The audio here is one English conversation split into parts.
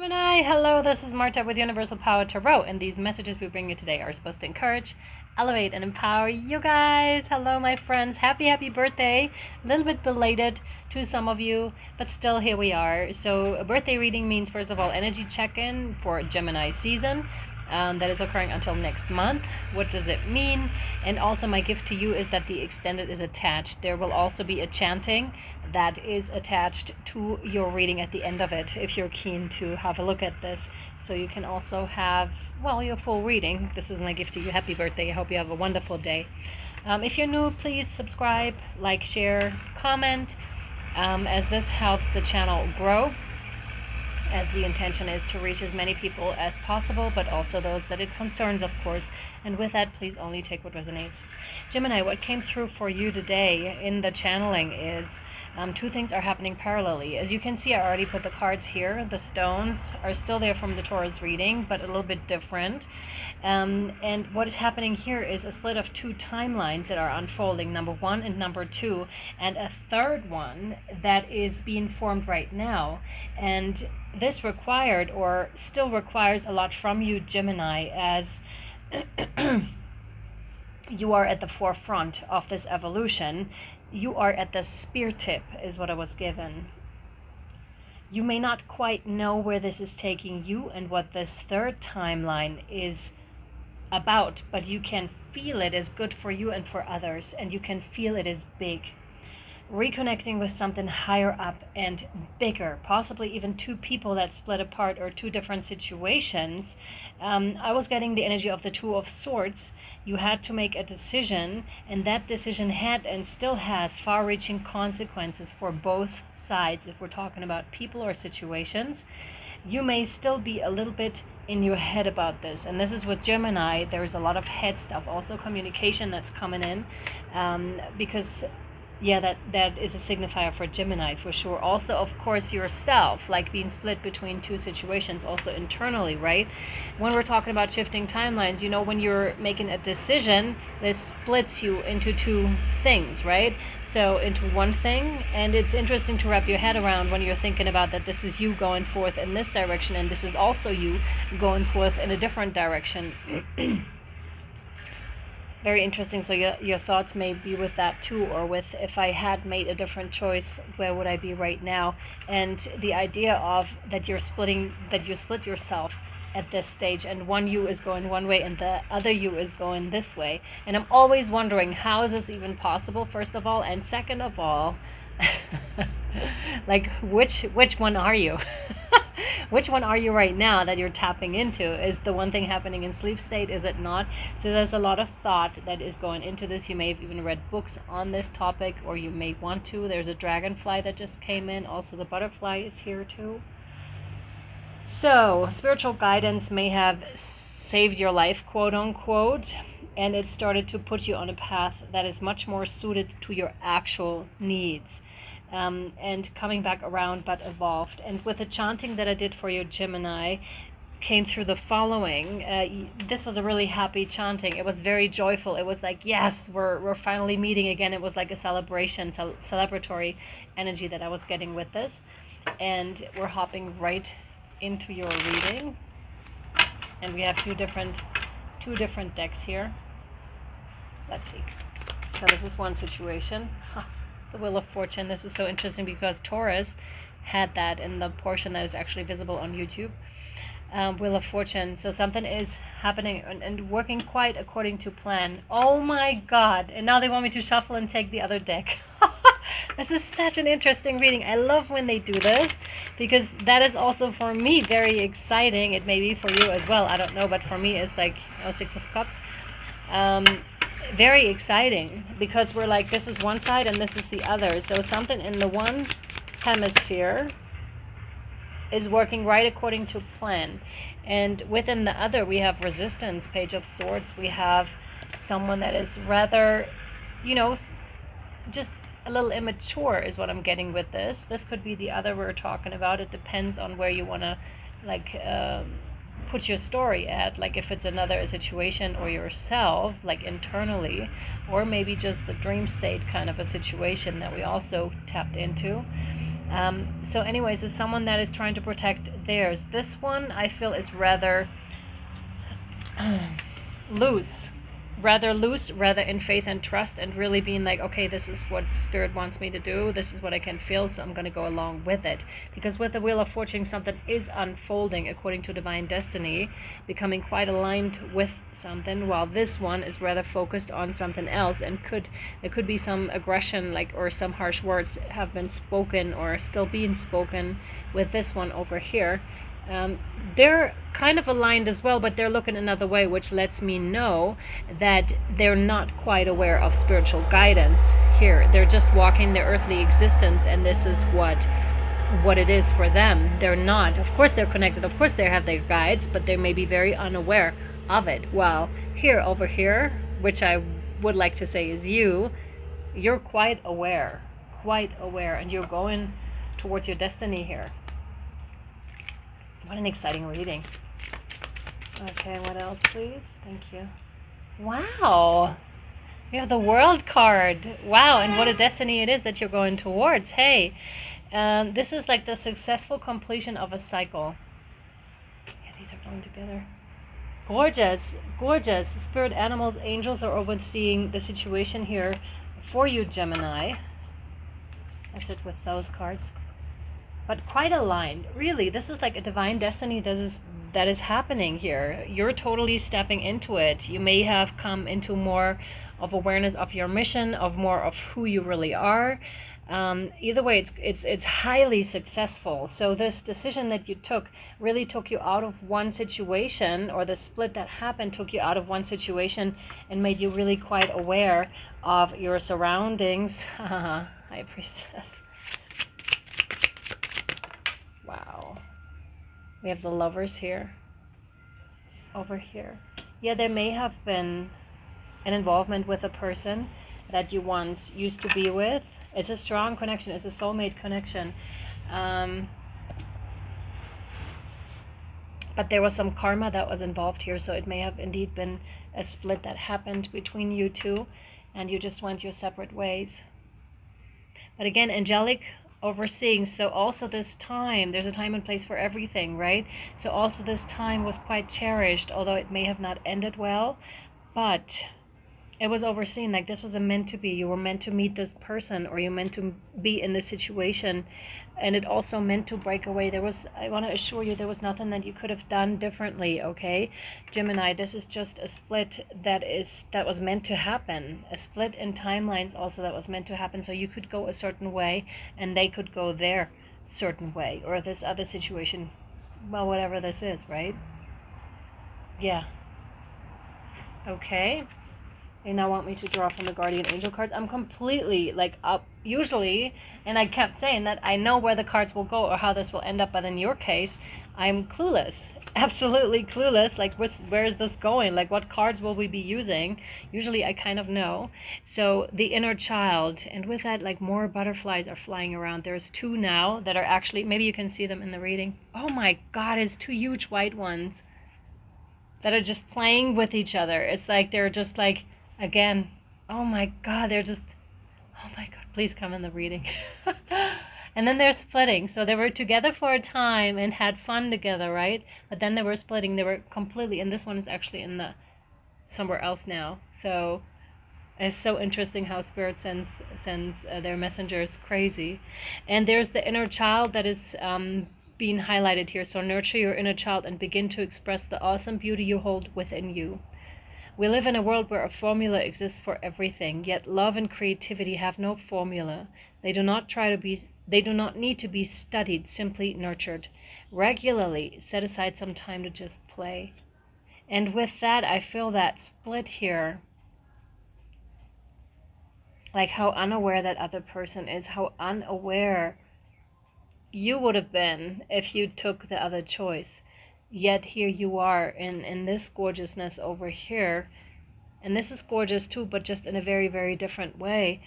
Gemini, hello, this is Marta with Universal Power Tarot, and these messages we bring you today are supposed to encourage, elevate, and empower you guys. Hello, my friends. Happy birthday. A little bit belated to some of you, but still here we are. So a birthday reading means, first of all, energy check-in for Gemini season. That is occurring until next month. What does it mean? And also my gift to you is that the extended is attached. There will also be a chanting that is attached to your reading at the end of it, if you're keen to have a look at this. So you can also have, well, your full reading. This is my gift to you. Happy birthday. I hope you have a wonderful day. If you're new, please subscribe, like, share, comment, as this helps the channel grow, as the intention is to reach as many people as possible, but also those that it concerns, of course. And with that, please only take what resonates. Gemini, what came through for you today in the channeling is two things are happening parallelly. As you can see, I already put the cards here. The stones are still there from the Taurus reading, but a little bit different. And what is happening here is a split of two timelines that are unfolding, number one and number two, and a third one that is being formed right now. And this required, or still requires, a lot from you, Gemini, as you are at the forefront of this evolution. You are at the spear tip, is what I was given. You may not quite know where this is taking you and what this third timeline is about, but you can feel it is good for you and for others, and you can feel it is big. Reconnecting with something higher up and bigger, possibly even two people that split apart or two different situations. I was getting the energy of the Two of Swords. You had to make a decision, and that decision had and still has far-reaching consequences for both sides. If we're talking about people or situations, you may still be a little bit in your head about this, and this is with Gemini. There's a lot of head stuff, also communication that's coming in, because yeah, that is a signifier for Gemini for sure. Also, of course, yourself, like being split between two situations, also internally, right? When we're talking about shifting timelines, you know, when you're making a decision, this splits you into two things, right? So into one thing, and it's interesting to wrap your head around when you're thinking about that this is you going forth in this direction, and this is also you going forth in a different direction. Very interesting. So your thoughts may be with that too, or with, if I had made a different choice, where would I be right now? And the idea of that you split yourself at this stage, and one you is going one way and the other you is going this way. And I'm always wondering, how is this even possible, first of all, and second of all, like which one are you? Which one are you right now that you're tapping into? Is the one thing happening in sleep state? Is it not? So there's a lot of thought that is going into this. You may have even read books on this topic, or you may want to. There's a dragonfly that just came in. Also, the butterfly is here too. So spiritual guidance may have saved your life, quote unquote, and it started to put you on a path that is much more suited to your actual needs. And coming back around, but evolved. And with the chanting that I did for you, Gemini, came through the following. This was a really happy chanting. It was very joyful. It was like, yes, we're finally meeting again. It was like a celebration, celebratory energy that I was getting with this. And we're hopping right into your reading. And we have two different decks here. Let's see. So this is one situation. The Wheel of Fortune. This is so interesting because Taurus had that in the portion that is actually visible on YouTube. Wheel of Fortune. So something is happening and working quite according to plan. Oh my God. And now they want me to shuffle and take the other deck. This is such an interesting reading. I love when they do this, because that is also for me very exciting. It may be for you as well. I don't know, but for me it's like, oh, Six of Cups. Very exciting, because we're like, this is one side and this is the other. So something in the one hemisphere is working right according to plan, and within the other we have resistance, Page of Swords. We have someone that is rather, you know, just a little immature is what I'm getting with this. This could be the other we're talking about. It depends on where you want to, like, put your story at, like if it's another situation or yourself, like internally, or maybe just the dream state kind of a situation that we also tapped into. So anyways, it's someone that is trying to protect theirs. This one I feel is rather loose, rather in faith and trust, and really being like, okay, this is what spirit wants me to do, this is what I can feel, so I'm going to go along with it. Because with the Wheel of Fortune, something is unfolding according to divine destiny, becoming quite aligned with something, while this one is rather focused on something else, and there could be some aggression, like, or some harsh words have been spoken or still being spoken with this one over here. They're kind of aligned as well, but they're looking another way, which lets me know that they're not quite aware of spiritual guidance here. They're just walking their earthly existence, and this is what it is for them. They're not, of course they're connected, of course they have their guides, but they may be very unaware of it. While here, over here, which I would like to say is you're quite aware, and you're going towards your destiny here. What an exciting reading. Okay, what else, please? Thank you. Wow. You have the World card. Wow, and what a destiny it is that you're going towards. Hey, this is like the successful completion of a cycle. Yeah, these are going together. Gorgeous, gorgeous. Spirit animals, angels are overseeing the situation here for you, Gemini. That's it with those cards. But quite aligned. Really, this is like a divine destiny that is happening here. You're totally stepping into it. You may have come into more of awareness of your mission, of more of who you really are. Either way, it's highly successful. So this decision that you took really took you out of one situation, or the split that happened took you out of one situation and made you really quite aware of your surroundings. High Priestess. Wow. We have the Lovers here. Over here. Yeah, there may have been an involvement with a person that you once used to be with. It's a strong connection. It's a soulmate connection. But there was some karma that was involved here, so it may have indeed been a split that happened between you two, and you just went your separate ways. But again, angelic overseeing, so also this time, there's a time and place for everything, right? So also this time was quite cherished, although it may have not ended well, but it was overseen. Like this was a meant to be. You were meant to meet this person, or you meant to be in this situation, and it also meant to break away. I want to assure you, there was nothing that you could have done differently, okay? Gemini, this is just a split that was meant to happen. A split in timelines also that was meant to happen, so you could go a certain way and they could go their certain way, or this other situation, well, whatever this is, right? Yeah. Okay. They now want me to draw from the Guardian Angel cards. I'm completely like up usually, and I kept saying that I know where the cards will go or how this will end up, but in your case, I'm clueless. Absolutely clueless. Like where is this going? Like what cards will we be using? Usually I kind of know. So the inner child, and with that, like more butterflies are flying around. There's two now that are actually, maybe you can see them in the reading. Oh my god, it's two huge white ones that are just playing with each other. It's like they're just like, again, oh my god, they're just, oh my god, please come in the reading. And then they're splitting. So they were together for a time and had fun together, right? But then they were splitting. They were completely, and this one is actually in the somewhere else now. So it's so interesting how Spirit sends their messengers crazy. And there's the inner child that is being highlighted here. So nurture your inner child and begin to express the awesome beauty you hold within you. We live in a world where a formula exists for everything, yet love and creativity have no formula. They do not need to be studied, simply nurtured. Regularly set aside some time to just play. And with that, I feel that split here. Like how unaware that other person is, how unaware you would have been if you took the other choice. Yet here you are in this gorgeousness over here. And this is gorgeous too, but just in a very, very different way.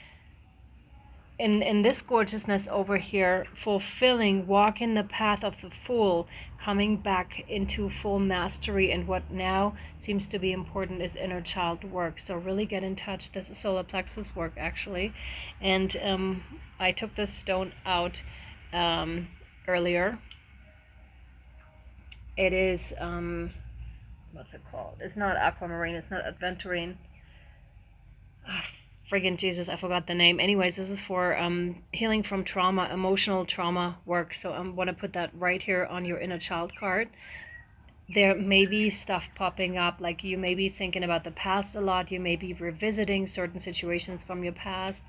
In this gorgeousness over here, fulfilling, walking the path of the Fool, coming back into full mastery, and what now seems to be important is inner child work. So really get in touch. This is solar plexus work, actually. And I took this stone out earlier. It is, what's it called? It's not aquamarine, it's not aventurine. Ah, friggin' Jesus, I forgot the name. Anyways, this is for healing from trauma, emotional trauma work. So I want to put that right here on your inner child card. There may be stuff popping up, like you may be thinking about the past a lot. You may be revisiting certain situations from your past.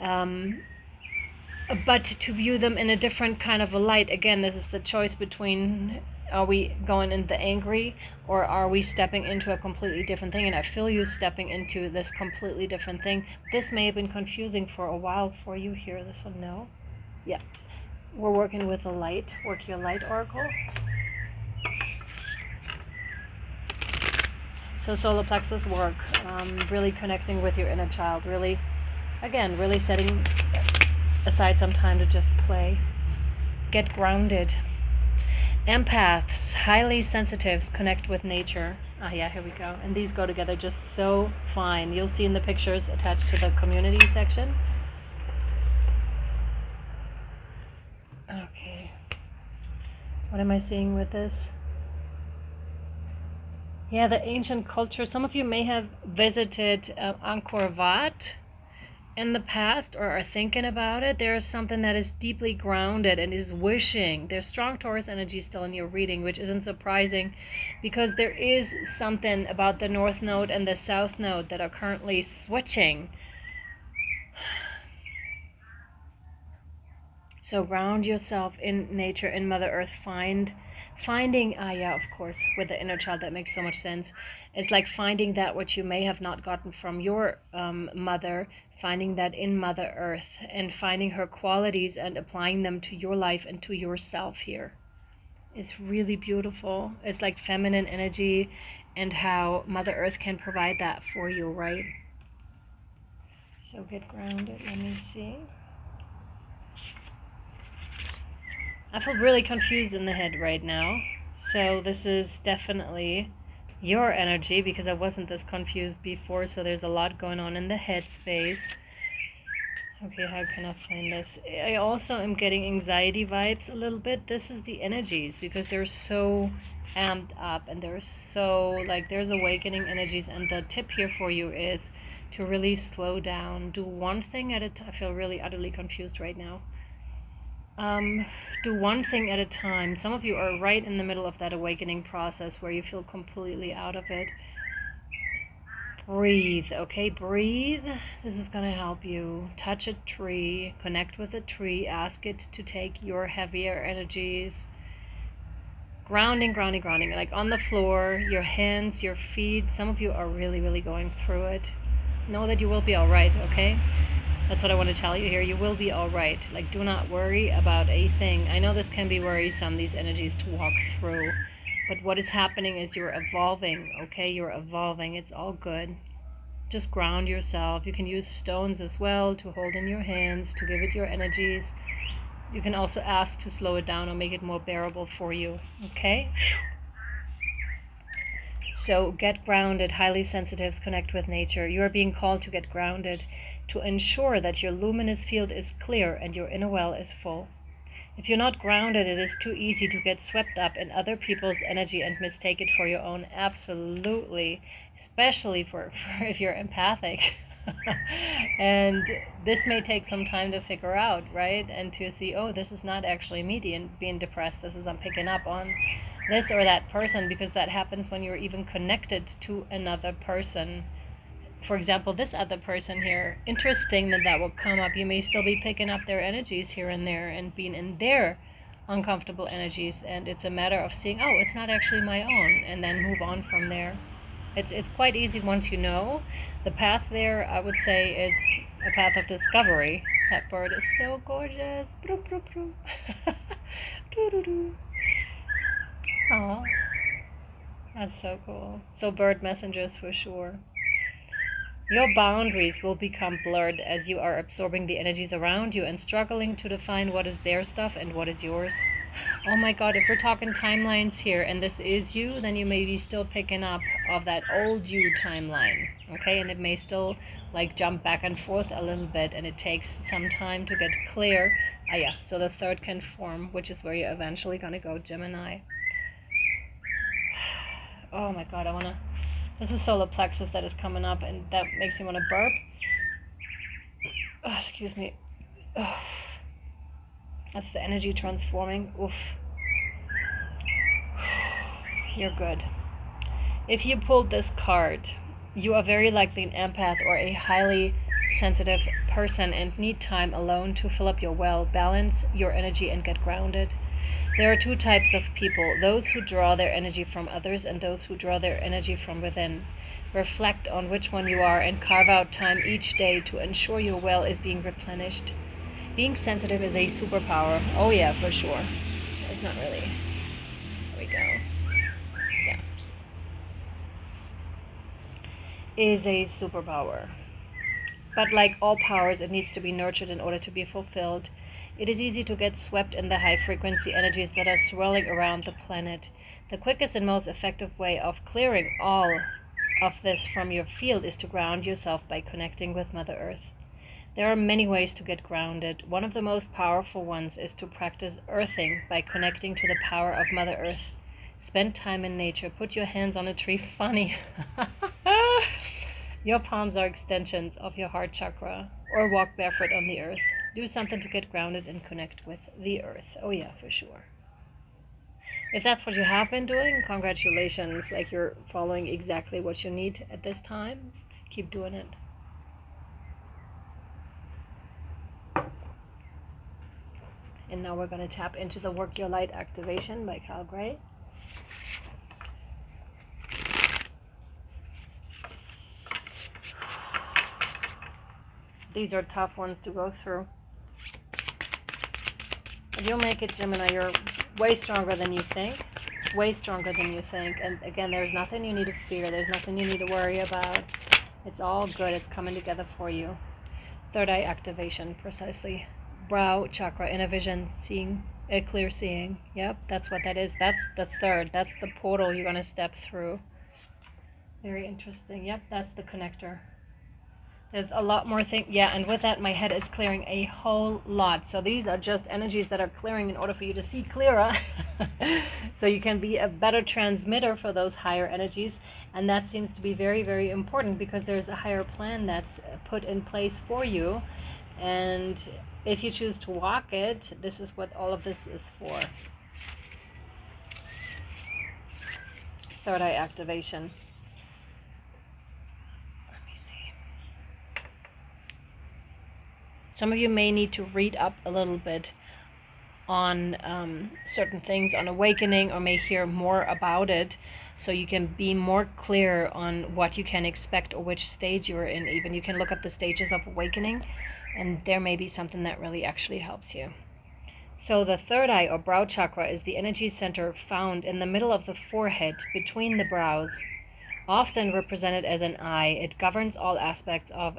But to view them in a different kind of a light, again, this is the choice between, are we going in the angry, or are we stepping into a completely different thing? And I feel you stepping into this completely different thing. This may have been confusing for a while for you here. This one, no. Yeah. We're working with a light. Work your light, Oracle. So solar plexus work, really connecting with your inner child, really, again, really setting aside some time to just play. Get grounded. Empaths, highly sensitives, connect with nature. Ah, yeah, here we go. And these go together just so fine. You'll see in the pictures attached to the community section. Okay. What am I seeing with this? Yeah, the ancient culture. Some of you may have visited Angkor Wat in the past or are thinking about it. There is something that is deeply grounded and is wishing. There's strong Taurus energy still in your reading, which isn't surprising because there is something about the North Node and the South Node that are currently switching. So ground yourself in nature, in Mother Earth. Finding, yeah, of course, with the inner child, that makes so much sense. It's like finding that which you may have not gotten from your mother, finding that in Mother Earth, and finding her qualities and applying them to your life and to yourself here. It's really beautiful. It's like feminine energy and how Mother Earth can provide that for you, right? So get grounded. Let me see. I feel really confused in the head right now. So this is definitely your energy because I wasn't this confused before. So there's a lot going on in the head space. Okay, how can I find this? I also am getting anxiety vibes a little bit. This is the energies because they're so amped up and they're so, like, there's awakening energies. And the tip here for you is to really slow down. Do one thing at a time. I feel really utterly confused right now. Do one thing at a time. Some of you are right in the middle of that awakening process where you feel completely out of it. Breathe, okay? Breathe. This is going to help you. Touch a tree, connect with a tree, ask it to take your heavier energies. Grounding, grounding, grounding. Like on the floor, your hands, your feet. Some of you are really, really going through it. Know that you will be all right, okay? That's what I want to tell you here. You will be all right. Like, do not worry about a thing. I know this can be worrisome, these energies to walk through. But what is happening is you're evolving, okay? You're evolving. It's all good. Just ground yourself. You can use stones as well to hold in your hands, to give it your energies. You can also ask to slow it down or make it more bearable for you, okay? So get grounded. Highly sensitives connect with nature. You are being called to get grounded, to ensure that your luminous field is clear and your inner well is full. If you're not grounded, it is too easy to get swept up in other people's energy and mistake it for your own. Absolutely. Especially for if you're empathic. And this may take some time to figure out, right? And to see, oh, this is not actually me being depressed. This is I'm picking up on this or that person, because that happens when you're even connected to another person. For example, this other person here, interesting that that will come up. You may still be picking up their energies here and there and being in their uncomfortable energies, and it's a matter of seeing, oh, it's not actually my own, and then move on from there. It's quite easy once you know. The path there, I would say, is a path of discovery. That bird is so gorgeous. Oh, that's so cool. So bird messengers for sure. Your boundaries will become blurred as you are absorbing the energies around you and struggling to define what is their stuff and what is yours. Oh my god, if we're talking timelines here and this is you, then you may be still picking up of that old you timeline, okay? And it may still like jump back and forth a little bit, and it takes some time to get clear. Ah yeah, so the third can form, which is where you're eventually gonna go, Gemini. Oh my god, this is solar plexus that is coming up, and that makes me want to burp. Oh, excuse me. Oh. That's the energy transforming. Oof. You're good. If you pulled this card, you are very likely an empath or a highly sensitive person and need time alone to fill up your well, balance your energy, and get grounded. There are two types of people, those who draw their energy from others and those who draw their energy from within. Reflect on which one you are and carve out time each day to ensure your well is being replenished. Being sensitive is a superpower. Oh yeah, for sure. It's not really. There we go. Yeah. Is a superpower. But like all powers, it needs to be nurtured in order to be fulfilled. It is easy to get swept in the high-frequency energies that are swirling around the planet. The quickest and most effective way of clearing all of this from your field is to ground yourself by connecting with Mother Earth. There are many ways to get grounded. One of the most powerful ones is to practice earthing by connecting to the power of Mother Earth. Spend time in nature. Put your hands on a tree. Funny. Your palms are extensions of your heart chakra. Or walk barefoot on the earth. Do something to get grounded and connect with the earth. Oh yeah, for sure. If that's what you have been doing, congratulations. Like, you're following exactly what you need at this time. Keep doing it. And now we're going to tap into the Work Your Light activation by Cal Gray. These are tough ones to go through. But you'll make it, Gemini. You're way stronger than you think. Way stronger than you think. And again, there's nothing you need to fear. There's nothing you need to worry about. It's all good. It's coming together for you. Third eye activation, precisely. Brow chakra, inner vision, seeing, clear seeing. Yep, that's what that is. That's the third. That's the portal you're going to step through. Very interesting. Yep, that's the connector. There's a lot more things. Yeah, and with that, my head is clearing a whole lot. So these are just energies that are clearing in order for you to see clearer. So you can be a better transmitter for those higher energies. And that seems to be very, very important because there's a higher plan that's put in place for you. And if you choose to walk it, this is what all of this is for. Third eye activation. Let me see. Some of you may need to read up a little bit on certain things on awakening, or may hear more about it, so you can be more clear on what you can expect or which stage you're in. Even you can look up the stages of awakening, and there may be something that really actually helps you. So the third eye, or brow chakra, is the energy center found in the middle of the forehead between the brows. Often represented as an eye, it governs all aspects of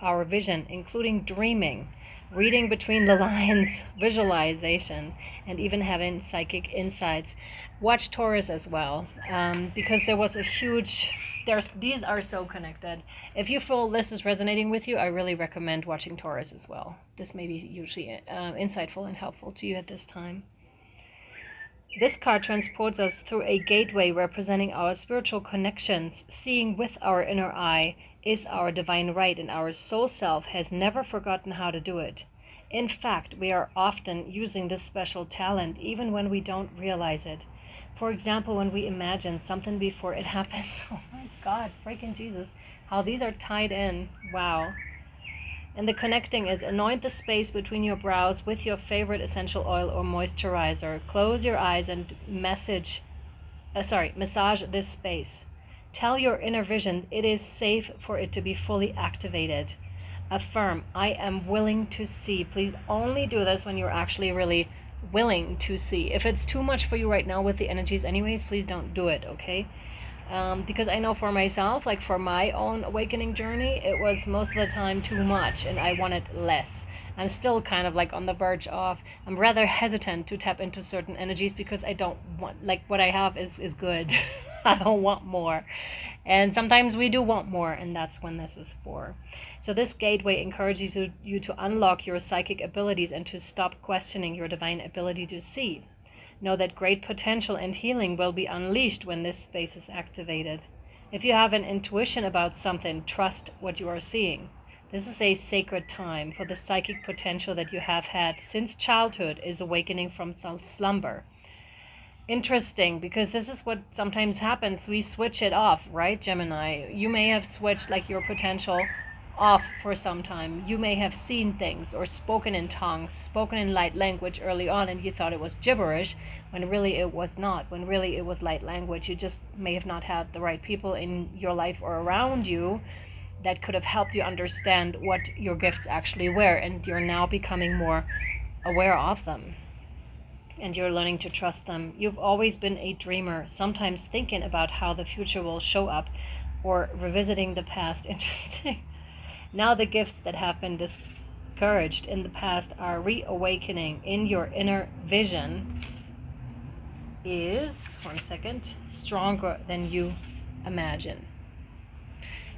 our vision, including dreaming, reading between the lines, visualization, and even having psychic insights. Watch Taurus as well, because there was a huge... These are so connected. If you feel this is resonating with you, I really recommend watching Taurus as well. This may be hugely insightful and helpful to you at this time. This card transports us through a gateway representing our spiritual connections. Seeing with our inner eye is our divine right, and our soul self has never forgotten how to do it. In fact, we are often using this special talent even when we don't realize it. For example, when we imagine something before it happens. Oh my God, freaking Jesus. How these are tied in. Wow. And the connecting is: anoint the space between your brows with your favorite essential oil or moisturizer. Close your eyes and massage this space. Tell your inner vision it is safe for it to be fully activated. Affirm, I am willing to see. Please only do this when you're actually really willing to see. If it's too much for you right now with the energies anyways, please don't do it, okay? Because I know for myself, like for my own awakening journey, it was most of the time too much and I wanted less. I'm still kind of like on the verge of, I'm rather hesitant to tap into certain energies because I don't want, like what I have is good. I don't want more. And sometimes we do want more, and that's when this is for. So this gateway encourages you to unlock your psychic abilities and to stop questioning your divine ability to see. Know that great potential and healing will be unleashed when this space is activated. If you have an intuition about something, trust what you are seeing. This is a sacred time for the psychic potential that you have had since childhood is awakening from slumber. Interesting, because this is what sometimes happens. We switch it off, right, Gemini? You may have switched like your potential off for some time. You may have seen things or spoken in tongues, spoken in light language early on, and you thought it was gibberish when really it was not, when really it was light language. You just may have not had the right people in your life or around you that could have helped you understand what your gifts actually were, and you're now becoming more aware of them. And you're learning to trust them. You've always been a dreamer, sometimes thinking about how the future will show up or revisiting the past. Interesting. Now the gifts that have been discouraged in the past are reawakening in your inner vision is, one second, stronger than you imagine.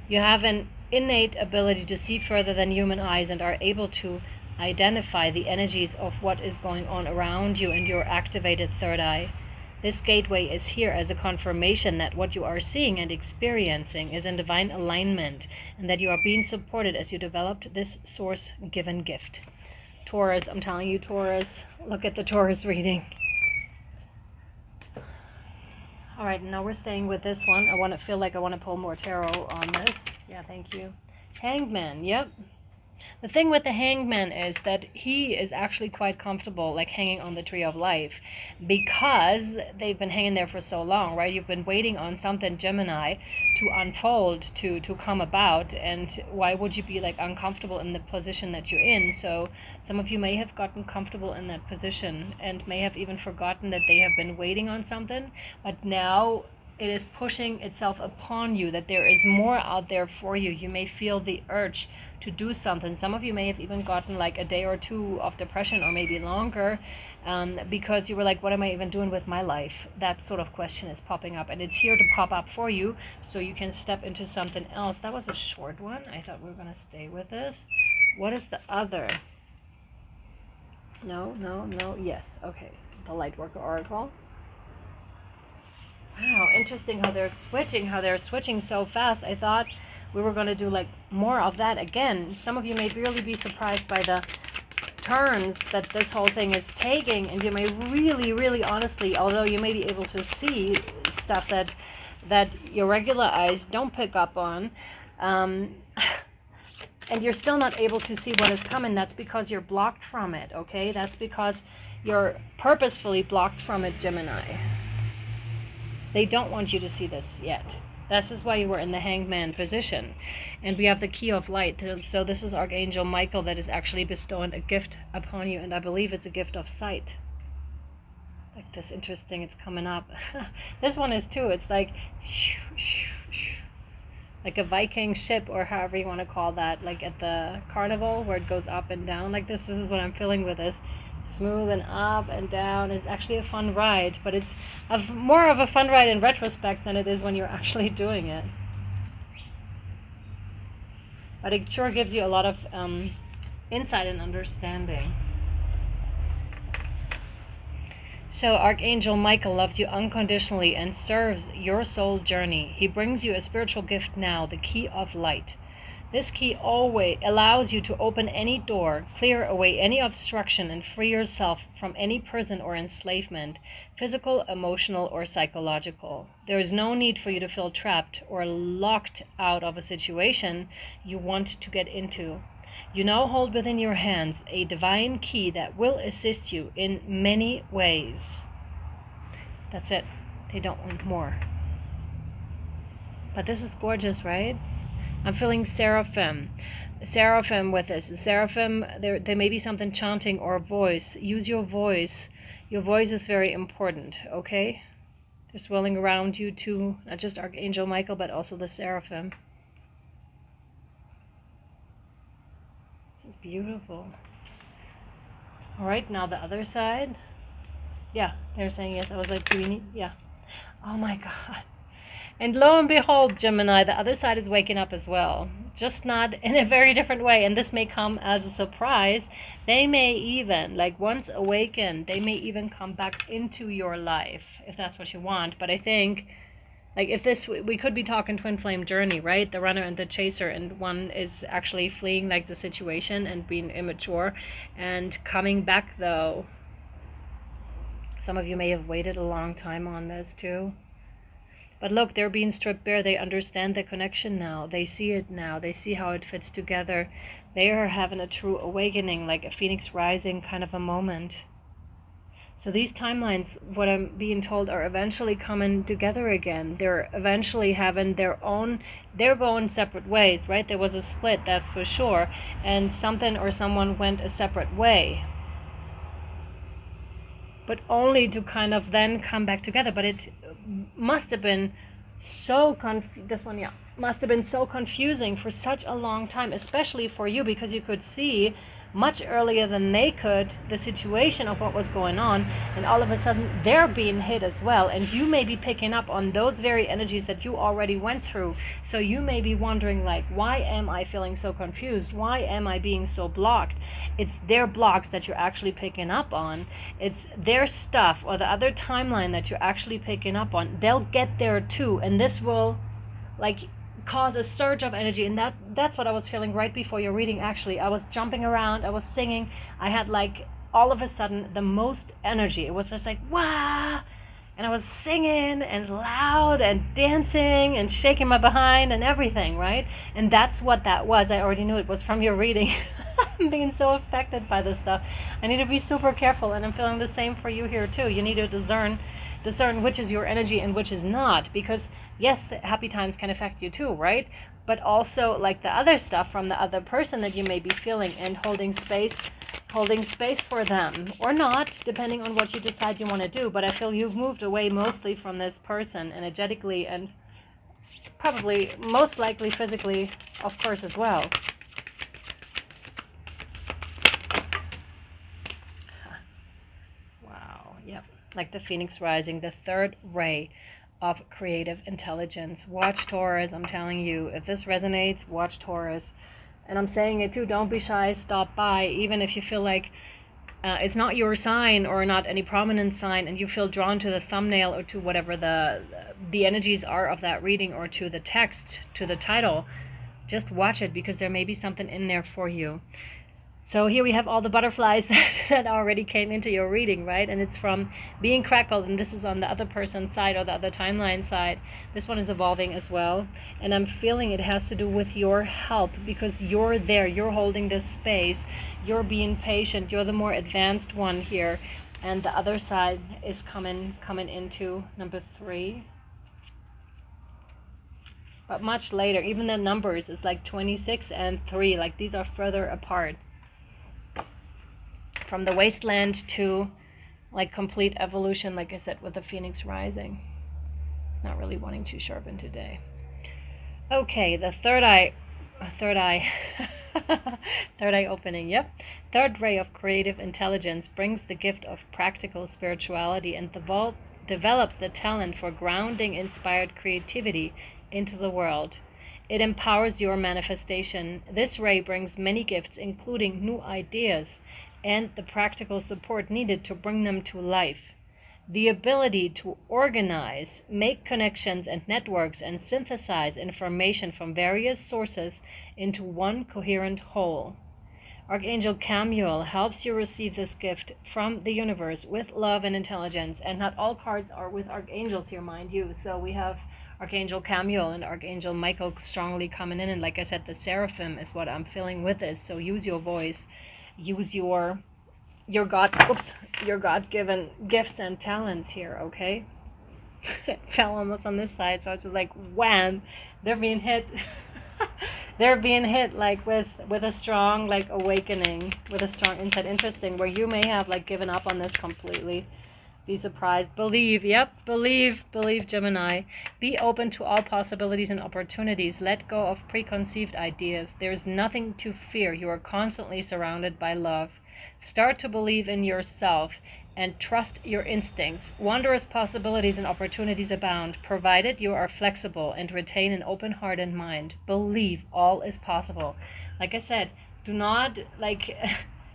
You have an innate ability to see further than human eyes and are able to identify the energies of what is going on around you in your activated third eye. This gateway is here as a confirmation that what you are seeing and experiencing is in divine alignment and that you are being supported as you develop this source-given gift. Taurus, I'm telling you, Taurus, look at the Taurus reading. All right, now we're staying with this one. I want to pull more tarot on this. Yeah, thank you. Hangman, yep. The thing with the Hangman is that he is actually quite comfortable, like hanging on the tree of life, because they've been hanging there for so long, right? You've been waiting on something, Gemini, to unfold, to come about, and why would you be like uncomfortable in the position that you're in? So some of you may have gotten comfortable in that position and may have even forgotten that they have been waiting on something, but now it is pushing itself upon you, that there is more out there for you. You may feel the urge to do something. Some of you may have even gotten like a day or two of depression, or maybe longer, because you were like, what am I even doing with my life? That sort of question is popping up, and it's here to pop up for you so you can step into something else. That was a short one. I thought we were going to stay with this. What is the other? No, yes, okay. The Lightworker Oracle. Wow, interesting how they're switching so fast. I thought we were going to do like more of that again. Some of you may really be surprised by the turns that this whole thing is taking, and you may really honestly, although you may be able to see stuff that your regular eyes don't pick up on, and you're still not able to see what is coming, that's because you're blocked from it, okay? That's because you're purposefully blocked from it, Gemini. They don't want you to see this yet. This is why you were in the Hangman position. And we have the Key of Light. So this is Archangel Michael that is actually bestowing a gift upon you. And I believe it's a gift of sight. Like this, interesting, it's coming up. This one is too. It's like a Viking ship, or however you want to call that. Like at the carnival where it goes up and down. Like this is what I'm feeling with this. Smooth and up and down. It's actually a fun ride, but it's more of a fun ride in retrospect than it is when you're actually doing it. But it sure gives you a lot of insight and understanding. So Archangel Michael loves you unconditionally and serves your soul journey. He brings you a spiritual gift now, the Key of Light. This key always allows you to open any door, clear away any obstruction, and free yourself from any prison or enslavement, physical, emotional, or psychological. There is no need for you to feel trapped or locked out of a situation you want to get into. You now hold within your hands a divine key that will assist you in many ways. That's it. They don't want more. But this is gorgeous, right? I'm feeling seraphim with this. Seraphim, there may be something chanting or voice. Use your voice. Your voice is very important, okay? They're swirling around you too, not just Archangel Michael, but also the seraphim. This is beautiful. All right, now the other side. Yeah, they're saying yes. I was like, do we need? Yeah. Oh my God. And lo and behold, Gemini, the other side is waking up as well. Just not in a very different way. And this may come as a surprise. They may even, like once awakened, they may even come back into your life, if that's what you want. But I think, like if this, we could be talking twin flame journey, right? The runner and the chaser, and one is actually fleeing like the situation and being immature and coming back though. Some of you may have waited a long time on this too. But look, they're being stripped bare. They understand the connection now. They see it now. They see how it fits together. They are having a true awakening, like a phoenix rising kind of a moment. So these timelines, what I'm being told, are eventually coming together again. They're eventually having their own, they're going separate ways, right? There was a split, that's for sure. And something or someone went a separate way. But only to kind of then come back together. But it must have been so must have been so confusing for such a long time, especially for you, because you could see much earlier than they could the situation of what was going on, and all of a sudden they're being hit as well, and you may be picking up on those very energies that you already went through. So you may be wondering, like, why am I feeling so confused? Why am I being so blocked? It's their blocks that you're actually picking up on. It's their stuff or the other timeline that you're actually picking up on. They'll get there too, and this will like cause a surge of energy. And that's what I was feeling right before your reading. Actually, I was jumping around, I was singing, I had like all of a sudden the most energy. It was just like wow, and I was singing and loud and dancing and shaking my behind and everything, right? And that's what that was. I already knew it was from your reading. I'm being so affected by this stuff. I need to be super careful, and I'm feeling the same for you here too. You need to discern which is your energy and which is not, because yes, happy times can affect you too, right? But also like the other stuff from the other person that you may be feeling, and holding space for them or not, depending on what you decide you want to do. But I feel you've moved away mostly from this person energetically, and probably most likely physically, of course, as well. Wow, yep. Like the phoenix rising, the third ray of creative intelligence. Watch Taurus. I'm telling you, if this resonates, watch Taurus. And I'm saying it too, don't be shy, stop by, even if you feel like it's not your sign or not any prominent sign, and you feel drawn to the thumbnail or to whatever the energies are of that reading, or to the text, to the title. Just watch it, because there may be something in there for you. So here we have all the butterflies that already came into your reading, right? And it's from being crackled, and this is on the other person's side or the other timeline side. This one is evolving as well. And I'm feeling it has to do with your help, because you're there, you're holding this space, you're being patient, you're the more advanced one here. And the other side is coming into number 3. But much later, even the numbers is like 26 and 3, like these are further apart. From the wasteland to like complete evolution, like I said, with the phoenix rising. It's not really wanting to sharpen today. Okay, the third eye third eye opening, yep. Third ray of creative intelligence brings the gift of practical spirituality and develops the talent for grounding inspired creativity into the world. It empowers your manifestation. This ray brings many gifts, including new ideas and the practical support needed to bring them to life. The ability to organize, make connections and networks, and synthesize information from various sources into one coherent whole. Archangel Chamuel helps you receive this gift from the universe with love and intelligence. And not all cards are with archangels here, mind you. So we have Archangel Chamuel and Archangel Michael strongly coming in. And like I said, the seraphim is what I'm feeling with this. So use your voice. Use your God-given gifts and talents here, okay? It fell almost on this side, so it's just like wham, they're being hit. They're being hit like with a strong like awakening, with a strong insight. Interesting, where you may have like given up on this completely. Be surprised. Believe, yep, believe Gemini. Be open to all possibilities and opportunities. Let go of preconceived ideas. There is nothing to fear. You are constantly surrounded by love. Start to believe in yourself and trust your instincts. Wondrous possibilities and opportunities abound, provided you are flexible and retain an open heart and mind. Believe all is possible. Like I said, do not, like,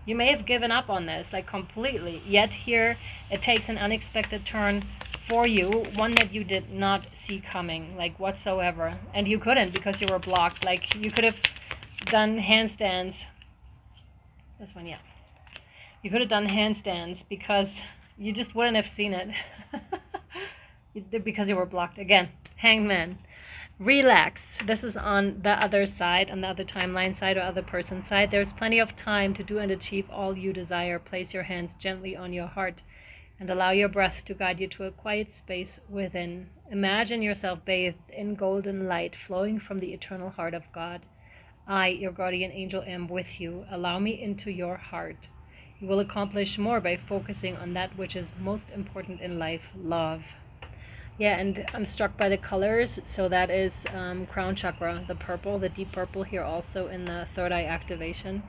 you may have given up on this, like, completely, yet here it takes an unexpected turn for you, one that you did not see coming, like, whatsoever. And you couldn't, because you were blocked. Like, you could have done handstands. This one, yeah. You could have done handstands because you just wouldn't have seen it. Because you were blocked. Again, Hangman. Relax. This is on the other side, on the other timeline side or other person's side. There's plenty of time to do and achieve all you desire. Place your hands gently on your heart and allow your breath to guide you to a quiet space within. Imagine yourself bathed in golden light flowing from the eternal heart of God. I, your guardian angel, am with you. Allow me into your heart. You will accomplish more by focusing on that which is most important in life, love. Yeah, and I'm struck by the colors. So that is crown chakra, the purple, the deep purple here also in the third eye activation.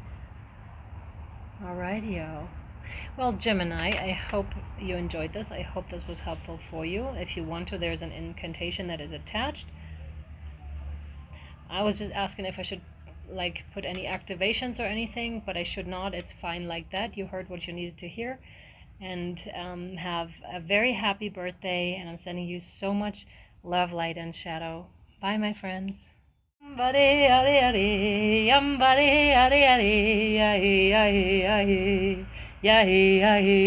Alrighty-o. Well, Gemini, I hope you enjoyed this. I hope this was helpful for you. If you want to, there's an incantation that is attached. I was just asking if I should like put any activations or anything, but I should not. It's fine like that. You heard what you needed to hear. And have a very happy birthday, and I'm sending you so much love, light, and shadow. Bye, my friends. Yambare, are, yambare, are, yahi, yahi,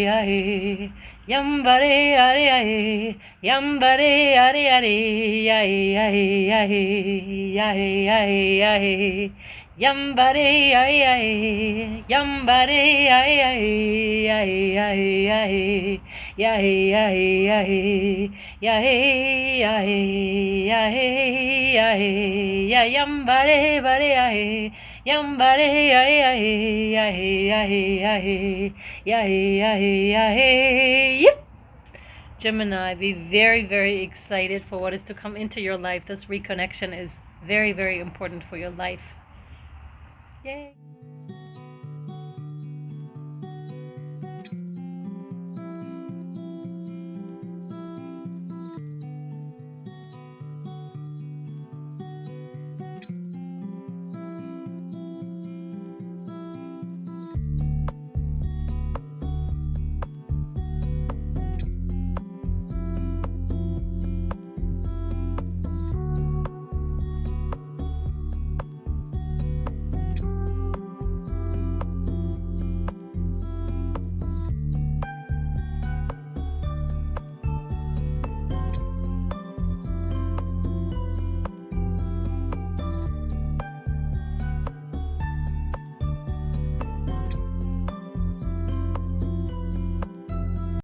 yahi. Yambare, are, yambare, are, yahi, yahi, yahi, yahi, yahi, yahi. Yambare, ay, ay, yambare, ay, ay, ay, ay, ay, yahi, yahi, yahi, yahi, yahi, yahi, yahi, ya, yambare, bare, ay, yambare, ay, ay, yahi, yahi, yahi, yahi, yahi, yahi, yep. Gemini, be very, very excited for what is to come into your life. This reconnection is very, very important for your life. Yay!